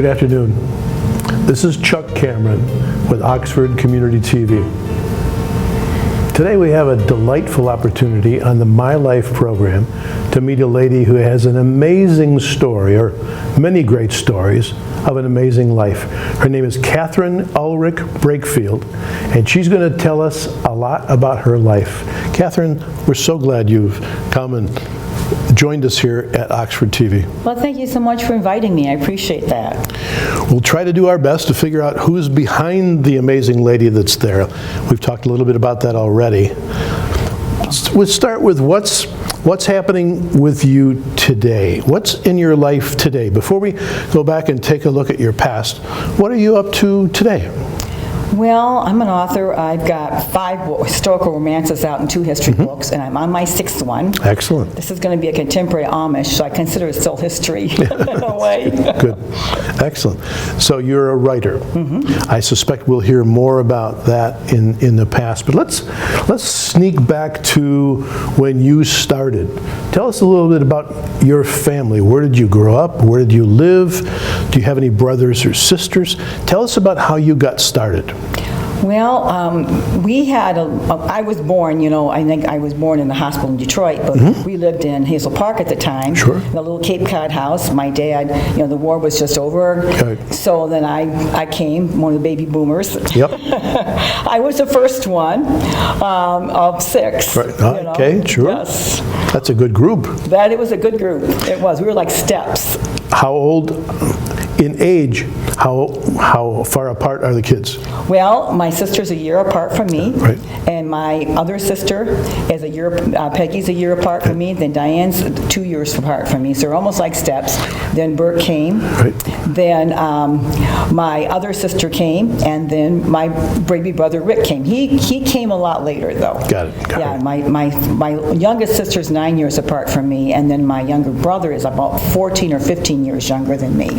Good afternoon. This is Chuck Cameron with Oxford Community TV. Today we have a delightful opportunity on the My Life program to meet a lady who has an amazing story, or many great stories, of an amazing life. Her name is Catherine Ulrich Brakefield, and she's going to tell us a lot about her life. Catherine, we're so glad you've come and joined us here at Oxford TV. Well, thank you so much for inviting me. I appreciate that. We'll try to do our best to figure out who's behind the amazing lady that's there. We've talked a little bit about that already. We'll start with what's happening with you today. What's in your life today? Before we go back and take a look at your past, what are you up to today? Well, I'm an author. I've got 5 historical romances out and 2 history books, and I'm on my 6th one. Excellent. This is going to be a contemporary Amish, so I consider it still history in a way. Good. Excellent. So you're a writer. I suspect we'll hear more about that in the past. But let's sneak back to when you started. Tell us a little bit about your family. Where did you grow up? Where did you live? Do you have any brothers or sisters? Tell us about how you got started. Well, I was born, I think I was born in the hospital in Detroit, but we lived in Hazel Park at the time. Sure. In a little Cape Cod house. My dad, the war was just over. Okay. So then I came, one of the baby boomers. Yep. I was the first one of 6. Right. Okay, sure. Yes. That's a good group. It was a good group. It was. We were like steps. How old in age? How far apart are the kids? Well, my sister's a year apart from me, Right. and my other sister is Peggy's a year apart from me, then Diane's 2 years apart from me, so they're almost like steps. Then Bert came, Right. then my other sister came, and then my baby brother Rick came. He came a lot later, though. Got it. My youngest sister's 9 years apart from me, and then my younger brother is about 14 or 15 years younger than me.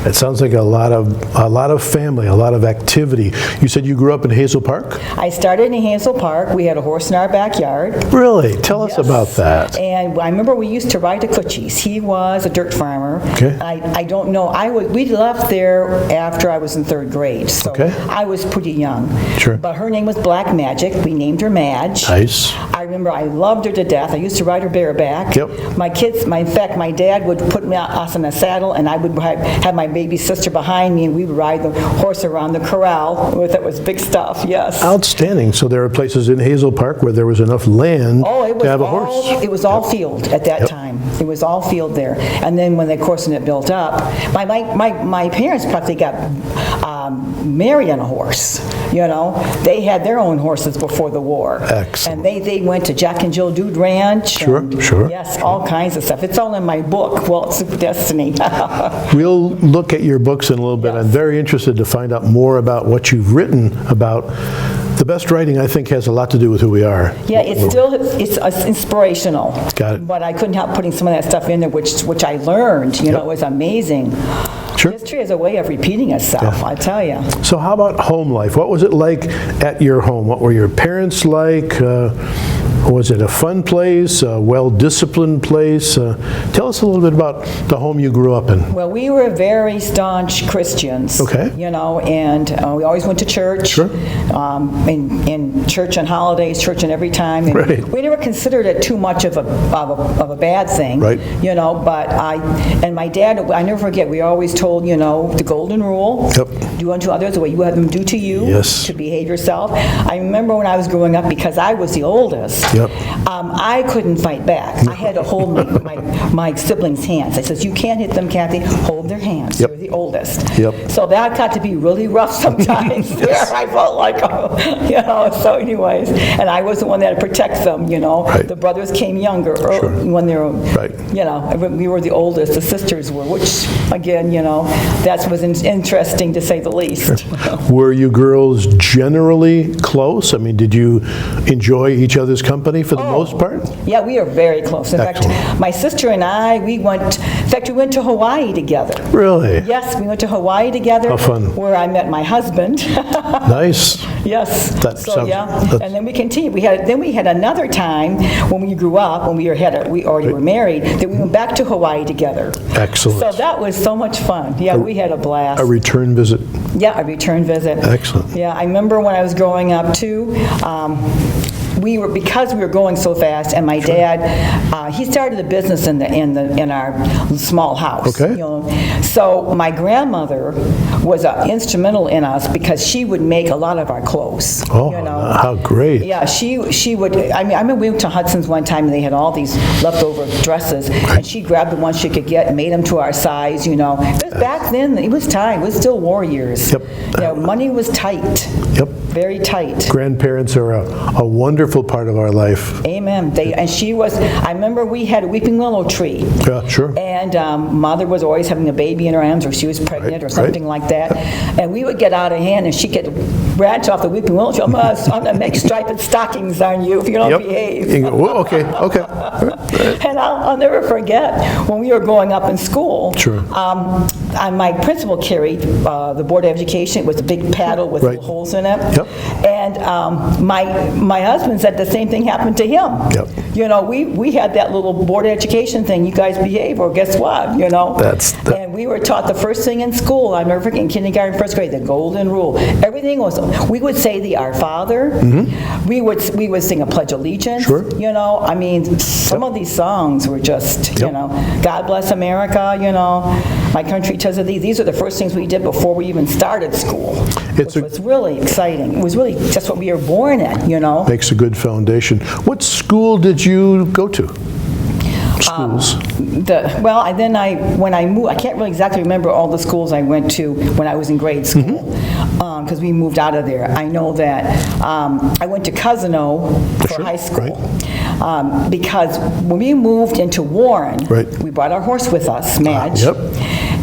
It sounds like a lot of family, a lot of activity. You said you grew up in Hazel Park? I started in Hazel Park. We had a horse in our backyard. Really? Tell us about that. And I remember we used to ride to Coochie's. He was a dirt farmer. Okay. I don't know. We left there after I was in 3rd grade, so Okay. I was pretty young. Sure. But her name was Black Magic. We named her Madge. Nice. I remember I loved her to death. I used to ride her bareback. Yep. In fact, my dad would put us in a saddle, and I would have my baby sister behind me, and we would ride the horse around the corral. That was big stuff, yes. Outstanding. So there are places in Hazel Park where there was enough land to have a horse. It was all field at that time. It was all field there. And then when it built up, my parents probably got married on a horse. They had their own horses before the war. Excellent. And they went to Jack and Jill Dude Ranch. Sure. Yes, all kinds of stuff. It's all in my book, Waltz of Destiny. We'll look at your books in a little bit. Yes. I'm very interested to find out more about what you've written about. The best writing, I think, has a lot to do with who we are. Yeah, it's inspirational. Got it. But I couldn't help putting some of that stuff in there, which I learned. It was amazing. Sure. History is a way of repeating itself, I tell you. So how about home life? What was it like at your home? What were your parents like? Was it a fun place, a well-disciplined place? Tell us a little bit about the home you grew up in. Well, we were very staunch Christians. Okay. And we always went to church. Sure. In church on holidays, church on every time. And Right. we never considered it too much of a bad thing. Right. But my dad, I never forget, we always told, the golden rule. Yep. Do unto others the way you have them do to you. Yes. To behave yourself. I remember when I was growing up, because I was the oldest. Yep. I couldn't fight back. I had to hold my siblings' hands. I says, you can't hit them, Kathy. Hold their hands. Yep. You're the oldest. Yep. So that got to be really rough sometimes. Yes. I felt like, so anyways. And I was the one that had to protect them, Right. The brothers came younger when they were, Right. We were the oldest. The sisters were, which, again, that was interesting to say the least. Sure. Were you girls generally close? I mean, did you enjoy each other's company for the most part? Yeah, we are very close. In Excellent. fact, my sister and I, we went to Hawaii together. Really? Yes, we went to Hawaii together. How fun. Where I met my husband. Nice. Yes. That So, sounds- yeah. that's- And then we continued. We had another time when we grew up, when we already were married, that we went back to Hawaii together. Excellent. So that was so much fun. Yeah, we had a blast. A return visit. Yeah, a return visit. Excellent. Yeah, I remember when I was growing up too, because we were going so fast, and my dad, he started a business in our small house. Okay. You know. So my grandmother was instrumental in us because she would make a lot of our clothes. Oh, you know. how great. Yeah, she would. I mean, I remember we went to Hudson's one time and they had all these leftover dresses, and she grabbed the ones she could get and made them to our size. You know, it was back then. It was time. It was still war years. Yep. Yeah, money was tight. Yep. Very tight. Grandparents are a wonderful part of our life. Amen. And she was. I remember we had a weeping willow tree. Yeah, sure. And Mother was always having a baby in her arms, or she was pregnant, or something like that. And we would get out of hand, and she'd get branch off the weeping willow tree. I'm going to make striped stockings on you if you don't behave. You go, "Whoa, okay. And I'll never forget when we were growing up in school. Sure. My principal carried the Board of Education. It was a big paddle with Right. little holes in it. Yep. And my husband said the same thing happened to him. Yep. You know, we had that little Board of Education thing. You guys behave, or guess what? You know. And we were taught the first thing in school. I remember in kindergarten, first grade, the golden rule. Everything was. We would say the Our Father. Mm-hmm. We would sing a Pledge of Allegiance. Sure. You know, I mean, some of these songs were just, you know, God bless America. You know, my country tis of thee. These are the first things we did before we even started school, which was really exciting. It was really just what we were born in. You know. Makes a good foundation. What school did you go to? Schools. When I moved, I can't really exactly remember all the schools I went to when I was in grade school, because we moved out of there. I know that I went to Cousino for high school, because when we moved into Warren, we brought our horse with us, Madge. Yep.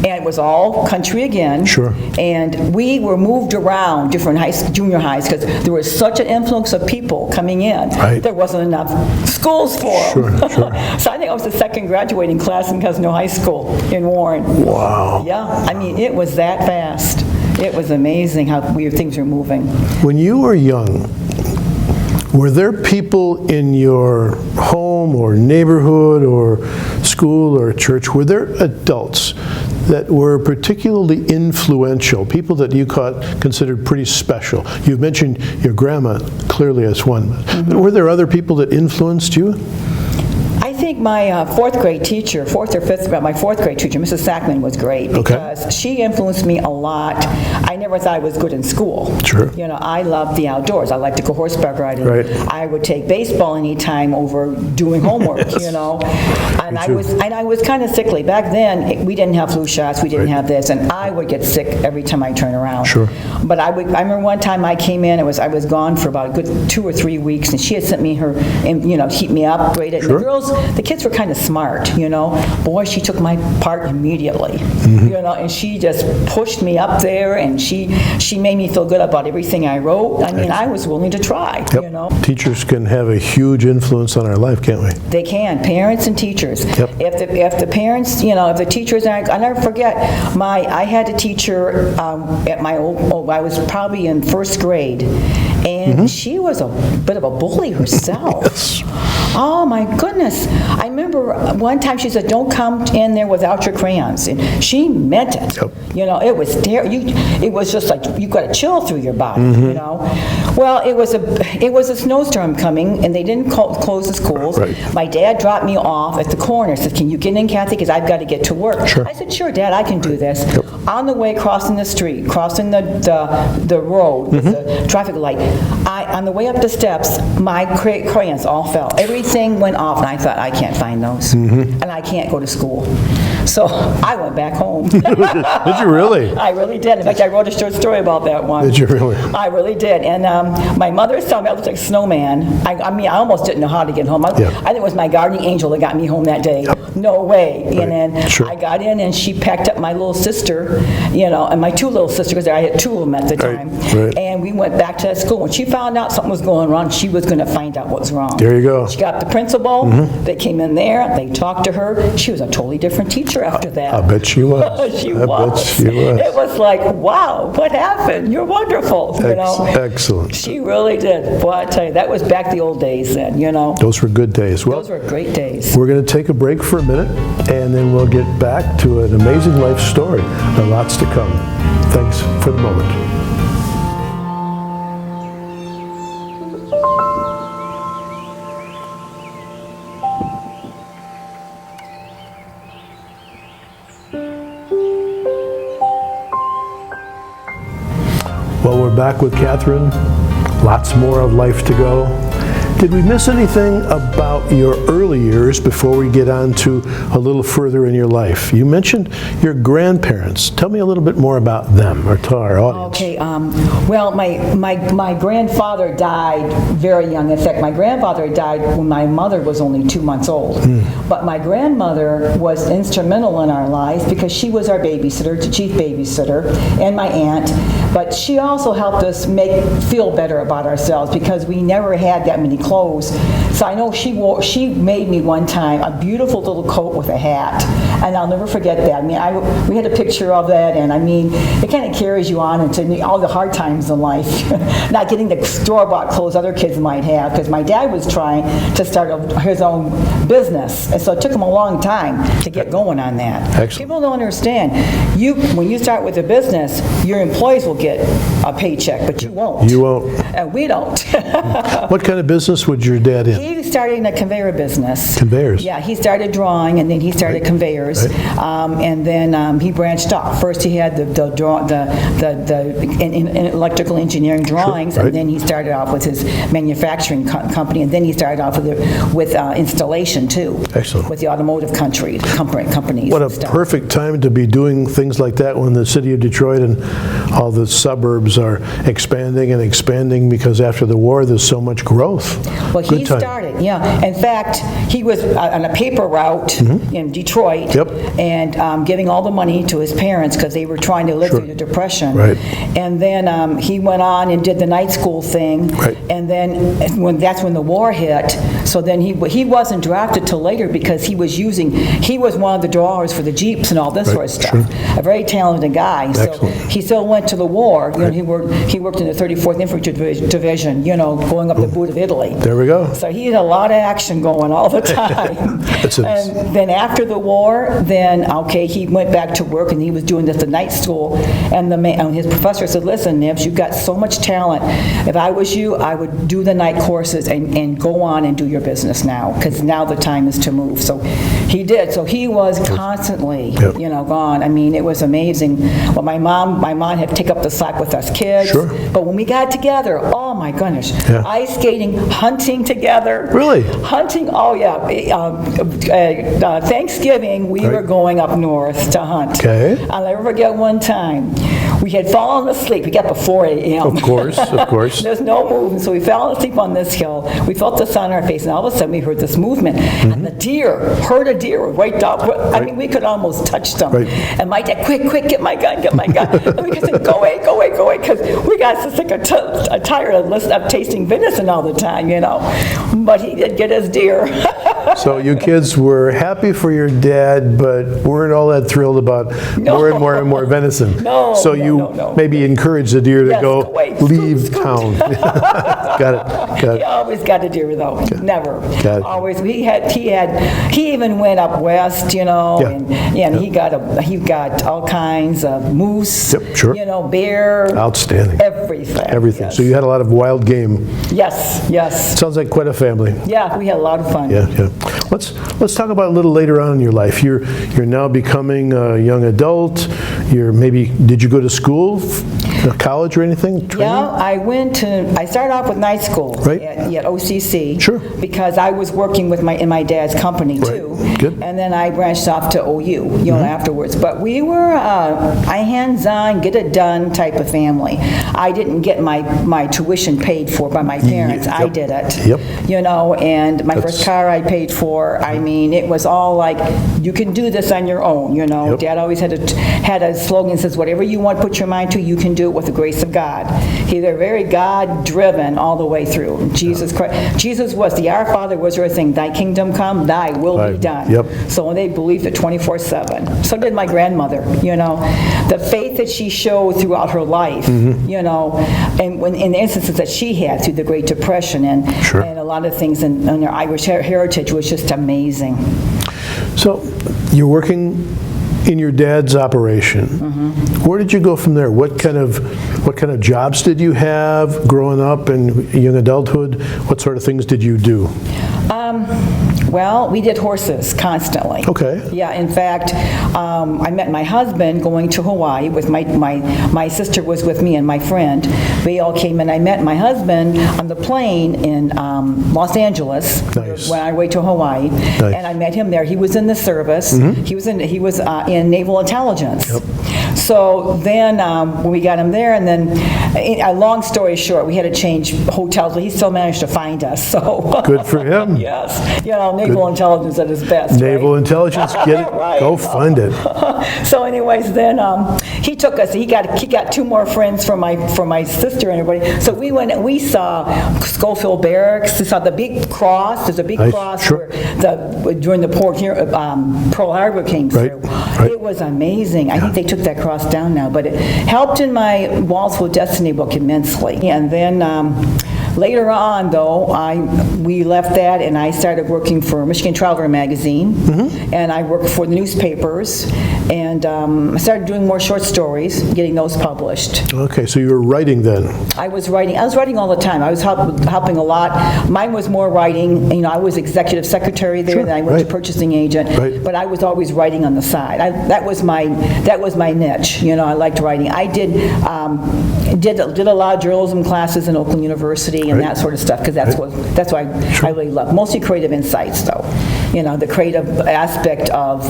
And it was all country again. Sure. And we were moved around different junior highs because there was such an influx of people coming in. Right. There wasn't enough schools for them. Sure. So I think I was the second graduating class in Cousino High School in Warren. Wow. Yeah, I mean, it was that fast. It was amazing how weird things were moving. When you were young, were there people in your home or neighborhood or school or church, were there adults that were particularly influential, people that you considered pretty special? You've mentioned your grandma clearly as one, but were there other people that influenced you? I think my fourth or fifth grade, my fourth grade teacher, Mrs. Sackman, was great because she influenced me a lot. I never thought I was good in school. Sure. You know, I loved the outdoors. I liked to go horseback riding. Right. I would take baseball anytime over doing homework, you know. And I was kind of sickly. Back then, we didn't have flu shots, we didn't have this, and I would get sick every time I turned around. Sure. But I remember one time I came in, I was gone for about a good 2 or 3 weeks, and she had sent me her, you know, keep me upgraded. Sure. And the kids were kind of smart, you know. Boy, she took my part immediately, you know, and she just pushed me up there, and she made me feel good about everything I wrote. I mean, I was willing to try, you know. Teachers can have a huge influence on our life, can't we? They can, parents and teachers. Yep. If the parents, you know, if the teachers aren't, I never forget, I had a teacher at my I was probably in first grade, and she was a bit of a bully herself. Yes. Oh my goodness. I remember one time she said, don't come in there without your crayons. And she meant it. Yep. You know, it was it was just like you got a chill through your body, you know. Well, it was a snowstorm coming, and they didn't close the schools. Right. My dad dropped me off at the corner, said, can you get in, Kathy, because I've got to get to work. Sure. I said, sure, Dad, I can do this. Yep. On the way crossing the street, crossing the road with the traffic light, on the way up the steps, my crayons all fell. Everything went off, and I thought, I can't find those, and I can't go to school. So I went back home. Did you really? I really did. In fact, I wrote a short story about that one. Did you really? I really did. And my mother told me I looked like a snowman. I mean, I almost didn't know how to get home. I think it was my guardian angel that got me home that day. Yep. No way. Right. And then Sure. I got in, and she packed up my little sister, you know, and my two little sisters, because I had two of them at the time. Right. And we went back to that school. When she found out something was going wrong, she was going to find out what was wrong. There you go. She got the principal. They came in there. They talked to her. She was a totally different teacher doctor after that. I bet she was. She I was. bet she was. It was like, wow, what happened? You're wonderful, you know. Excellent. She really did. Boy, I tell you, that was back the old days then, you know. Those were good days. Well, Those were great days. we're going to take a break for a minute, and then we'll get back to an amazing life story. There are lots to come. Thanks for the moment. Well, we're back with Catherine. Lots more of life to go. Did we miss anything about your early years before we get on to a little further in your life? You mentioned your grandparents. Tell me a little bit more about them, or to our audience. Okay, well, my grandfather died very young. In fact, my grandfather died when my mother was only 2 months old. But my grandmother was instrumental in our lives because she was our babysitter, the chief babysitter, and my aunt. But she also helped us feel better about ourselves because we never had that many clothes. So I know she made me one time a beautiful little coat with a hat, and I'll never forget that. I mean, we had a picture of that, and I mean, it kind of carries you on into all the hard times in life. Not getting the store-bought clothes other kids might have, because my dad was trying to start his own business, and so it took him a long time to get going on that. Excellent. People don't understand. When you start with a business, your employees will get a paycheck, but you won't. You won't. And we don't. What kind of business was your dad in? He started in a conveyor business. Conveyors? Yeah, he started drawing, and then he started conveyors, Right. and then he branched off. First, he had the electrical engineering drawings, right. and then he started off with his manufacturing company, and then he started off with installation too. Excellent. With the automotive companies. What a and stuff. perfect time to be doing things like that when the city of Detroit and all the suburbs are expanding and expanding, because after the war there's so much growth. Well, Good he time. started, yeah. In fact, he was on a paper route in Detroit, Mm-hmm. Yep. and giving all the money to his parents because they were trying to live Sure. through the Depression. Right. And then he went on and did the night school thing. Right. And then that's when the war hit. So then he wasn't drafted till later because he was one of the drawers for the Jeeps and all this Right, sort of stuff. sure. A very talented guy. So Excellent. he still went to the war. You know, Right. he worked in the 34th Infantry Division, you know, going up the boot of Italy. There we go. So he had a lot of action going all the time. That's it. And then after the war, he went back to work, and he was doing this at night school. And his professor said, "Listen, Nibs, you've got so much talent. If I was you, I would do the night courses and go on and do your business now, because now the time is to move." So he did. So he was constantly, Yep. you know, gone. I mean, it was amazing. Well, my mom had to take up the slack with us kids. Sure. But when we got together, oh my goodness, Yeah. ice skating, hunting together. Really? Hunting, oh yeah. Thanksgiving, we Right. were going up north to hunt. Okay. I'll never forget one time. We had fallen asleep. We got up at 4 a.m. Of course, of course. There's no movement, so we fell asleep on this hill. We felt the sun on our face, and all of a sudden we heard this movement. And the deer, herd of deer, waked up. I mean, we could almost touch them. Right. And my dad, quick, get my gun. And we said, go away, because we got so sick of tired of tasting venison all the time, you know. But he did get his deer. So you kids were happy for your dad, but weren't all that thrilled about No. more and more venison. No, So no, you no. maybe encouraged the deer to Yes, go go away. leave Scoot. town. Got He it. always got a deer though. Never. Got it. Always. He even went up west, you know, Yeah. and he got all kinds of moose. Yep, sure. You know, bear. Outstanding. Everything. Everything. Yes. So you had a lot of wild game. Yes. Sounds like quite a family. Yeah, we had a lot of fun. Yeah. Let's talk about a little later on in your life. You're now becoming a young adult. Did you go to school, college or anything? Training? Yeah, I started off with night school Right. at OCC. Sure. Because I was working in my dad's company Right. too. Good. And then I branched off to OU, you know, afterwards. But we were a hands-on, get-it-done type of family. I didn't get my tuition paid for by my parents. I Yep. did it. Yep. You know, and my That's- first car I paid for. I mean, it was all like, you can do this on your own, you know. Yep. Dad always had a slogan that says, whatever you want to put your mind to, you can do it with the grace of God. They're very God-driven all the way through. Jesus Christ. Jesus was the Our Father was everything. Thy kingdom come, thy will be done. Yep. So they believed it 24/7. So did my grandmother, you know. The faith that she showed throughout her life, you know, and in the instances that she had through the Great Depression and a lot of things in her Irish heritage was just amazing. So you're working in your dad's operation. Where did you go from there? What kind of jobs did you have growing up and young adulthood? What sort of things did you do? Well, we did horses constantly. Okay. Yeah, in fact, I met my husband going to Hawaii with my sister was with me and my friend. We all came and I met my husband on the plane in Los Angeles when I went to Hawaii. Nice. And I met him there. He was in the service. He was in naval intelligence. Yep. So then when we got him there, and then a long story short, we had to change hotels, but he still managed to find us. So good for him. Yes, you know, naval intelligence at its best. Naval intelligence, get it, right. Go fund it. So, anyways, then he took us. He got two more friends from my sister and everybody. So we went and we saw Schofield Barracks. We saw the big cross. There's a big cross where during the Pearl Harbor came through. Right. It was amazing. I think they took that cross down now, but it helped in my Walls with Destiny book immensely. And then later on, though, we left that and I started working for Michigan Traveler magazine, and I worked for the newspapers, and I started doing more short stories, getting those published. Okay, so you were writing then? I was writing all the time. I was helping a lot. Mine was more writing. You know, I was executive secretary there, and I went to purchasing agent, but I was always writing on the side. That was my niche. You know, I liked writing. I did a lot of journalism classes in Oakland University and that sort of stuff, because that's what I really love. Mostly creative insights, though. You know, the creative aspect of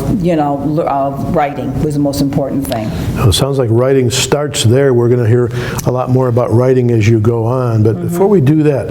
writing was the most important thing. Well, it sounds like writing starts there. We're going to hear a lot more about writing as you go on. But before we do that,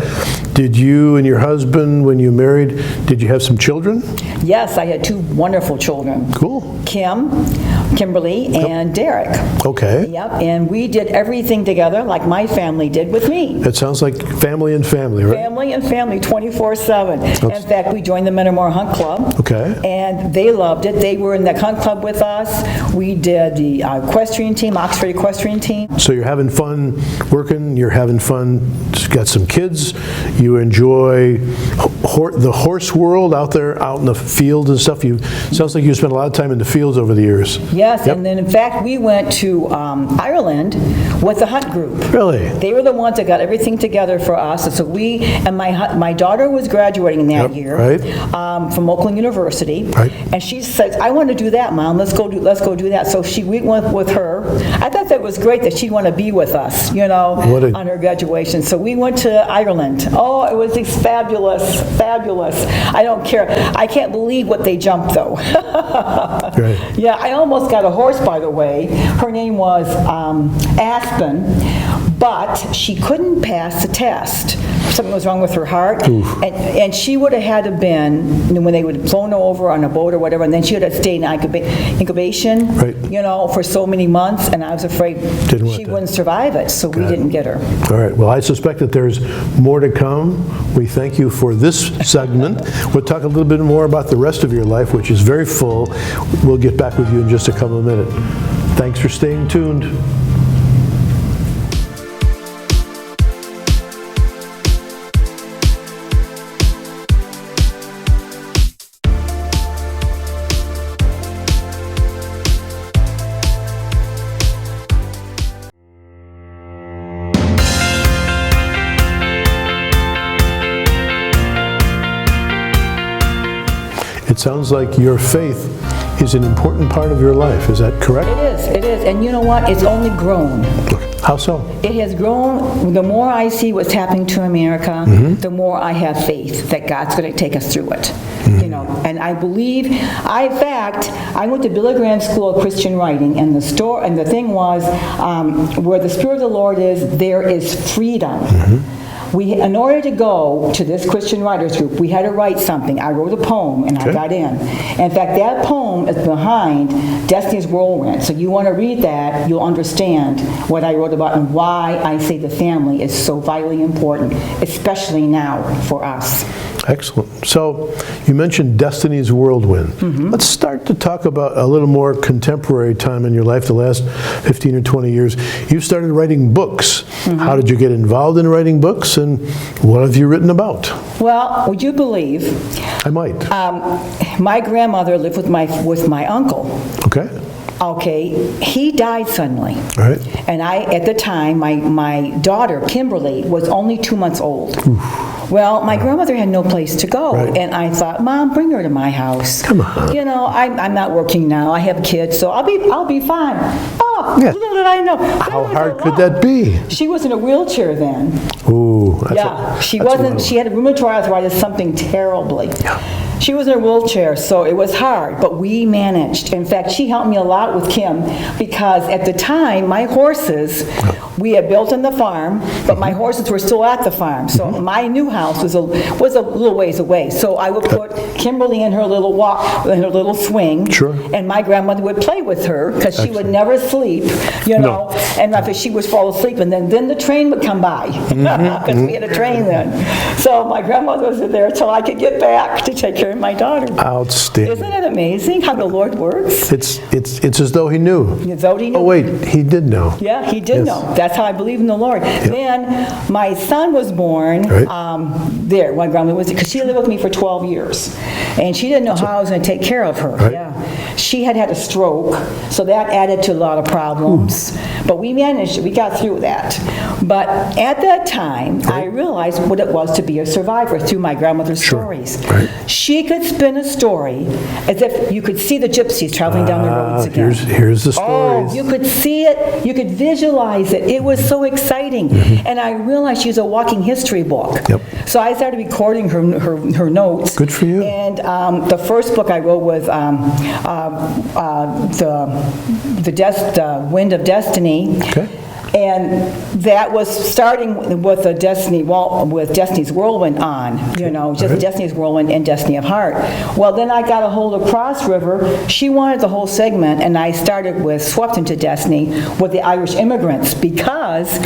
did you and your husband, when you married, did you have some children? Yes, I had two wonderful children. Cool. Kimberly, and Derek. Okay. Yep, and we did everything together like my family did with me. It sounds like family and family, right? Family and family, 24/7. In fact, we joined the Metamora Hunt Club. Okay. And they loved it. They were in the Hunt Club with us. We did the equestrian team, Oxford equestrian team. So you're having fun working, you're having fun, got some kids, you enjoy the horse world out there, out in the field and stuff. Sounds like you spent a lot of time in the fields over the years. Yes, and then in fact we went to Ireland with the Hunt group. Really? They were the ones that got everything together for us. And so my daughter was graduating that year from Oakland University, and she said, "I want to do that, Mom. Let's go do that." So we went with her. I thought that was great that she'd want to be with us, you know, on her graduation. So we went to Ireland. Oh, it was fabulous, fabulous. I don't care. I can't believe what they jumped, though. Yeah, I almost got a horse, by the way. Her name was Aspen, but she couldn't pass the test. Something was wrong with her heart, and she would have had to been, when they would have flown her over on a boat or whatever, and then she would have stayed in incubation, you know, for so many months, and I was afraid she wouldn't survive it, so we didn't get her. All right, well, I suspect that there's more to come. We thank you for this segment. We'll talk a little bit more about the rest of your life, which is very full. We'll get back with you in just a couple of minutes. Thanks for staying tuned. It sounds like your faith is an important part of your life. Is that correct? It is. And you know what? It's only grown. How so? It has grown. The more I see what's happening to America, the more I have faith that God's going to take us through it. You know, and I believe, in fact, I went to Billy Graham School of Christian Writing, and the thing was, where the Spirit of the Lord is, there is freedom. in order to go to this Christian writers group, we had to write something. I wrote a poem, and I got in. In fact, that poem is behind Destiny's Whirlwind. So you want to read that, you'll understand what I wrote about and why I say the family is so vitally important, especially now for us. Excellent. So you mentioned Destiny's Whirlwind. Let's start to talk about a little more contemporary time in your life, the last 15 or 20 years. You started writing books. How did you get involved in writing books, and what have you written about? Well, would you believe, I might. my grandmother lived with my uncle. Okay. Okay, he died suddenly. All right. And at the time, my daughter, Kimberly, was only 2 months old. Well, my grandmother had no place to go, Right. and I thought, Mom, bring her to my house. Come on. You know, I'm not working now. I have kids, so I'll be fine. Oh, Yeah. little did I know. How hard could that be? She was in a wheelchair then. Ooh. She that's wasn't. She had rheumatoid arthritis, something terribly. Yeah. She was in a wheelchair, so it was hard, but we managed. In fact, she helped me a lot with Kim because at the time, my horses, we had built on the farm, but my horses were still at the farm. So my new house was a little ways away. So I would put Kimberly in her little in her little swing, Sure. and my grandmother would play with her because she would never sleep, you know. And if she would fall asleep, and then the train would come by because we had a train then. So my grandmother was there till I could get back to take care of my daughter. Outstanding. Isn't it amazing how the Lord works? It's as though he knew. As though he knew. Oh wait, he did know. Yeah, he did Yes. know. That's how I believe in the Lord. Then my son was born Right. there. My grandmother was, because she lived with me for 12 years. And she didn't know how I was going to take care of her. Right. Yeah. She had a stroke, so that added to a lot of problems. But we managed it. We got through that. But at that time, I realized what it was to be a survivor through my grandmother's stories. Right. She could spin a story as if you could see the gypsies traveling down the roads again. Here's the stories. Oh, you could see it, you could visualize it. It was so exciting. And I realized she was a walking history book. Yep. So I started recording her notes. Good for you. And the first book I wrote was the Wind of Destiny. Okay. And that was starting with with Destiny's Whirlwind on, you know, just Right. Destiny's Whirlwind and Destiny of Heart. Well, then I got a hold of Cross River. She wanted the whole segment, and I started with Swept into Destiny with the Irish immigrants because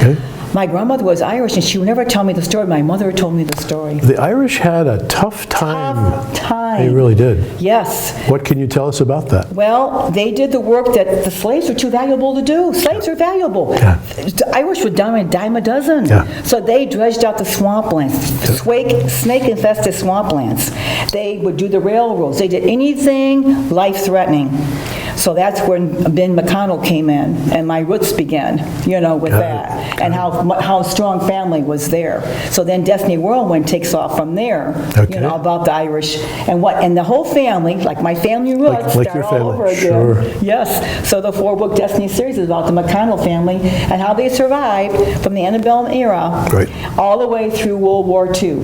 my grandmother was Irish, and she would never tell me the story. My mother told me the story. The Irish had a tough time. Tough time. They really did. Yes. What can you tell us about that? Well, they did the work that the slaves were too valuable to do. Slaves are valuable. Yeah. The Irish would dime a dozen. Yeah. So they dredged out the swamplands, snake-infested swamplands. They would do the railroads. They did anything life-threatening. So that's when Ben McConnell came in, and my roots began, you know, with that, and how strong family was there. So then Destiny Whirlwind takes off from there, Okay. you know, about the Irish and the whole family, like my family roots, Like start your all family, over again. sure. Yes. So the 4-book Destiny series is about the McConnell family and how they survived from the antebellum era Right. all the way through World War II.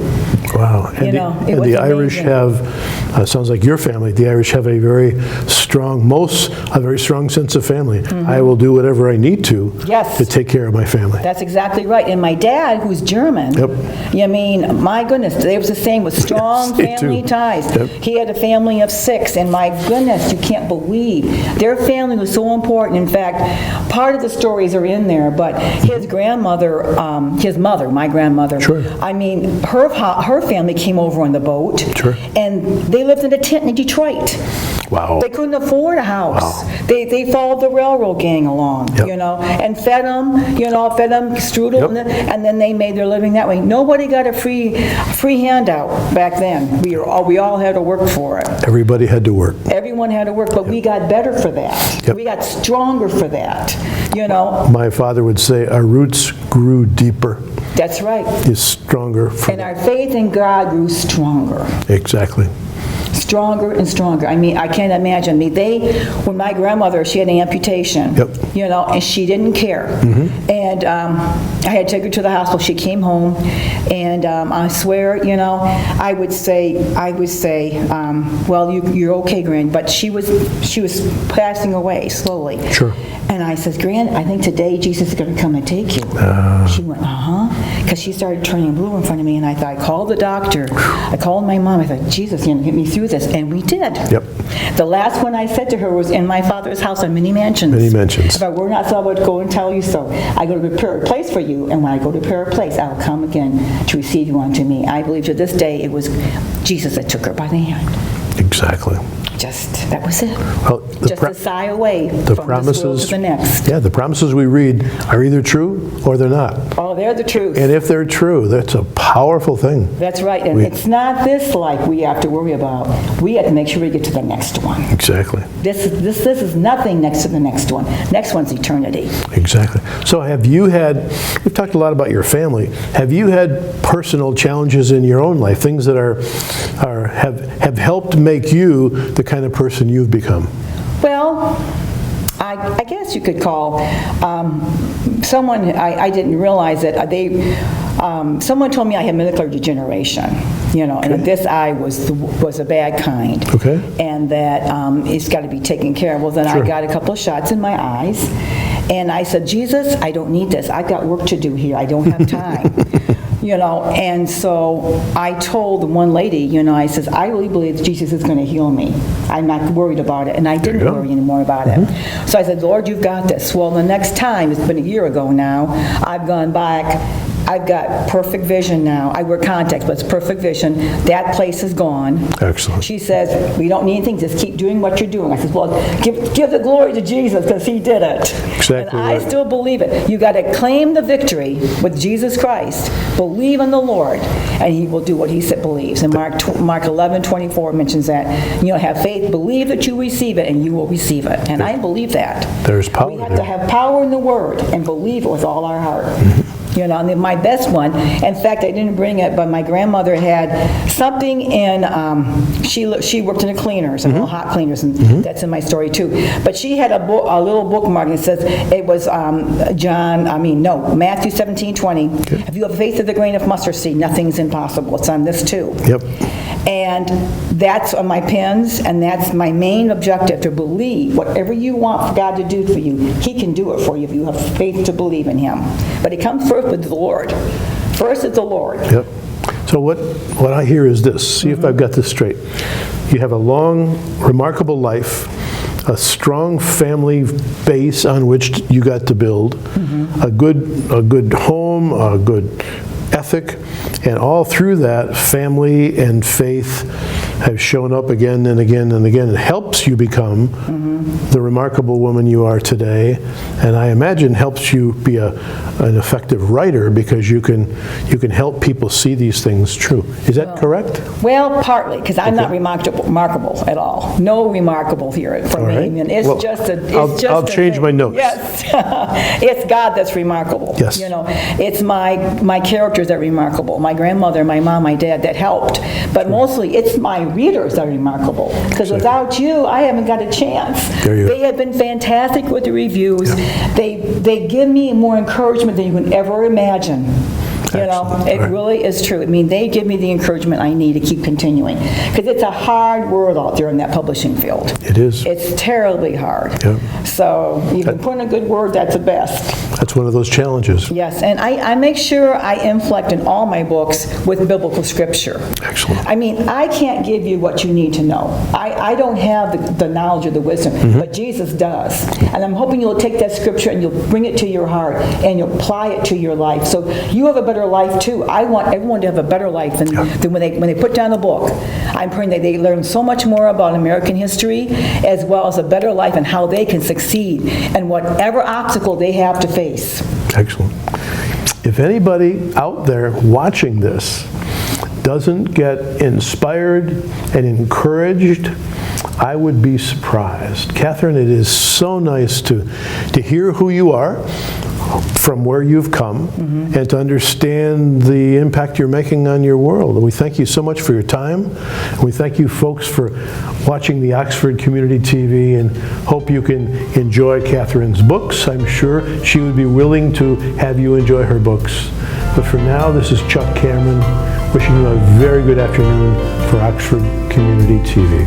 Wow. And You know, it and was the Irish amazing. have, sounds like your family, the Irish have a very strong sense of family. I will do whatever I need to Yes. to take care of my family. That's exactly right. And my dad, who's German, Yep. I mean, my goodness, they was the same with strong Yes, they family do. ties. Yep. He had a family of 6, and my goodness, you can't believe. Their family was so important. In fact, part of the stories are in there, but his grandmother, his mother, my grandmother, Sure. I mean, her family came over on the boat, Sure. and they lived in a tent in Detroit. Wow. They couldn't afford a house. Wow. They followed the railroad gang along, Yep. you know, and fed them strudel, Yep. and then they made their living that way. Nobody got a free handout back then. We all had to work for it. Everybody had to work. Everyone had to work, but we got better for that. Yep. We got stronger for that, you know. My father would say, our roots grew deeper. That's right. Is stronger. And our faith in God grew stronger. Exactly. Stronger and stronger. I mean, I can't imagine. I mean, when my grandmother, she had an amputation, Yep. you know, and she didn't care. And I had to take her to the hospital. She came home, and I swear, you know, I would say, well, you're okay, Gran, but she was passing away slowly. Sure. And I says, Gran, I think today Jesus is going to come and take you. She went, because she started turning blue in front of me, and I thought, I called the doctor. I called my mom. I thought, Jesus, you're going to get me through this. And we did. Yep. The last one I said to her was, in my Father's house are many mansions. Many mansions. If I were not so, I would go and tell you so. I go to prepare a place for you, and when I go to prepare a place, I will come again to receive you unto me. I believe to this day it was Jesus that took her by the hand. Exactly. Just, that was it. Well, Just a sigh away the from promises, this world to the next. Yeah, the promises we read are either true or they're not. Oh, they're the truth. And if they're true, that's a powerful thing. That's right. And it's not this life we have to worry about. We have to make sure we get to the next one. Exactly. This is nothing next to the next one. Next one's eternity. Exactly. So have you had, we've talked a lot about your family, have you had personal challenges in your own life, things that have helped make you the kind of person you've become? Well, I guess you could call someone, I didn't realize it, someone told me I had macular degeneration, and that this eye was a bad kind. Okay. And that it's got to be taken care of. Well, then Sure. I got a couple of shots in my eyes, and I said, Jesus, I don't need this. I've got work to do here. I don't have time. And so I told one lady, I says, I really believe Jesus is going to heal me. I'm not worried about it. And I didn't worry anymore about it. So I said, Lord, you've got this. Well, the next time, it's been a year ago now, I've gone back. I've got perfect vision now. I wear contacts, but it's perfect vision. That place is gone. Excellent. She says, we don't need anything, just keep doing what you're doing. I said, well, give the glory to Jesus because he did it. Exactly and I right. still believe it. You got to claim the victory with Jesus Christ. Believe in the Lord, and he will do what he said believes. And Mark 11:24 mentions that. Have faith, believe that you receive it, and you will receive it. And I believe that. There's power We have there. to have power in the Word and believe it with all our heart. And then my best one, in fact, I didn't bring it, but my grandmother had something in, she worked in the cleaners, and little hot cleaners, and that's in my story too. But she had a little bookmark, and it says, it was Matthew 17:20. Okay. If you have faith of the grain of mustard seed, nothing's impossible. It's on this too. Yep. And that's on my pins, and that's my main objective, to believe whatever you want for God to do for you, he can do it for you if you have faith to believe in him. But it comes first with the Lord. First is the Lord. Yep. So what I hear is this. See if I've got this straight. You have a long, remarkable life, a strong family base on which you got to build, a good home, a good ethic, and all through that, family and faith have shown up again and again and again. It helps you become the remarkable woman you are today, and I imagine helps you be an effective writer because you can help people see these things true. Is that correct? Well, partly, because I'm not remarkable at all. No remarkable here for All me. right. I mean, it's Well, just I'll change thing. my notes. Yes. It's God that's remarkable. Yes. It's my characters that are remarkable. My grandmother, my mom, my dad that helped. But mostly it's my readers that are remarkable. Because without you, I haven't got a chance. There you go. They have been fantastic with the reviews. They give me more encouragement than you can ever imagine. Excellent. It Right. really is true. I mean, they give me the encouragement I need to keep continuing. Because it's a hard world out there in that publishing field. It is. It's terribly hard. Yeah. So you can put in a good word, that's the best. That's one of those challenges. Yes, and I make sure I inflect in all my books with biblical scripture. Excellent. I mean, I can't give you what you need to know. I don't have the knowledge or the wisdom, but Jesus does. And I'm hoping you'll take that scripture and you'll bring it to your heart and you'll apply it to your life. So you have a better life too. I want everyone to have a better life than when they put down the book. I'm praying that they learn so much more about American history as well as a better life and how they can succeed and whatever obstacle they have to face. Excellent. If anybody out there watching this doesn't get inspired and encouraged, I would be surprised. Catherine, it is so nice to hear who you are, from where you've come, and to understand the impact you're making on your world. And we thank you so much for your time. And we thank you folks for watching the Oxford Community TV, and hope you can enjoy Catherine's books. I'm sure she would be willing to have you enjoy her books. But for now, this is Chuck Cameron wishing you a very good afternoon for Oxford Community TV.